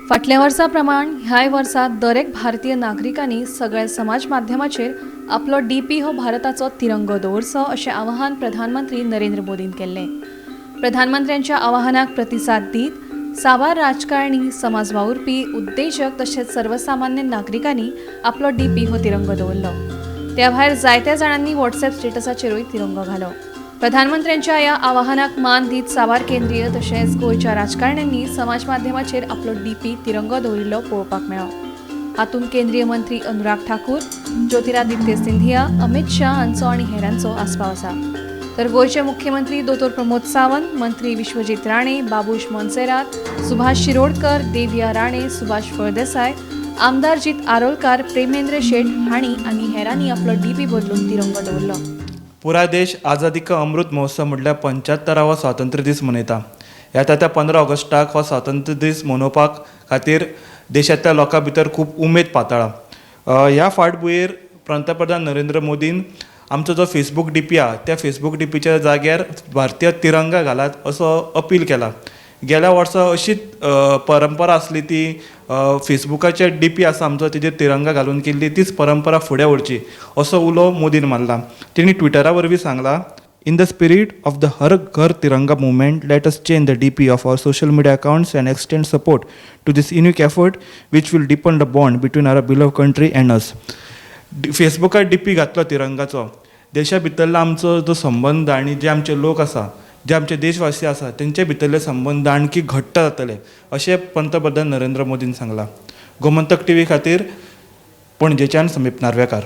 फाटल्या वर्सा प्रमाण ह्याय वर्सा दरेक भारतीय नागरिकांनी सगळ्या समाज माध्यमाचेर आपलो डीपी हो भारताचो तिरंगो दवरचो अशें आवाहन प्रधानमंत्री नरेंद्र मोदीन केल्लें. प्रधानमंत्र्यांच्या आवाहनाक प्रतिसाद दीत साबार राजकारणी, समाज वावुरपी, उद्देजक तशेंच सर्वसामान्य नागरिकांनी आपलो डीपी हो तिरंगो दवरलो. त्या भायर जायत्या जाणांनी व्हॉट्सॲप स्टेटसाचेरूय तिरंगो घालो. प्रधानमंत्र्यांच्या ह्या आवाहनाक मान दीत साबार केंद्रीय तशेंच गोंयच्या राजकारण्यांनी समाज माध्यमाचेर आपलो डीपी तिरंगो दवरिल्लो पळोवपाक मेळ्ळो. हातूंत केंद्रीय मंत्री अनुराग ठाकूर, ज्योतिरादित्य सिंधिया, अमित शाह हांचो आनी हेरांचो आस्पाव आसा. तर गोंयचे मुख्यमंत्री दोतोर प्रमोद सावंत, मंत्री विश्वजीत राणे, बाबूश मोन्सेरात, सुभाष शिरोडकर, देविया राणे, सुभाष फळदेसाय, आमदार जीत आरोलकार, प्रेमेंद्र शेट हांणी आनी हेरांनी आपलो डीपी बदलून तिरंगो दवरलो. पुरा देश आझादी का अमृत महोत्सव म्हटल्यार 75वा स्वातंत्र्य दीस मनयता. त्या 15 ऑगस्टाक हो स्वातंत्र्य दीस मनोवपाक खातीर देशांतल्या लोकां भितर खूब उमेद पातळ्ळा. ह्या फाटभुंयेर पंतप्रधान नरेंद्र मोदीन आमचो जो फेसबूक डीपी आहा त्या फेसबूक डीपीच्या जाग्यार भारतीय तिरंगा घालात असो अपील केला. गेल्या वर्सा अशीच परंपरा आसली ती फेसबुकाचेर डीपी आसा आमचो तेजेर तिरंगा घालून केल्ली तीच परंपरा फुडें व्हरची असो उलो मोदीन मारला. तेणी ट्विटरा वरवीं सांगला, In the spirit of the हर घर तिरंगा movement, let us change the DP of our social media accounts and extend support to this unique effort which will deepen the bond between our beloved country and us. फेसबुकार DP घातलो तिरंगाचो. देशा भितरलो आमचो जो संबंध आनी जे आमचे लोक आसा, जे आमचे देशवासी आसा तेंचे भितरले संबंध आणखी घट्ट जातले अशें पंतप्रधान नरेंद्र मोदीन सांगला. गोमंतक टीव्ही खातीर पणजेच्यान समीप नार्वेकार.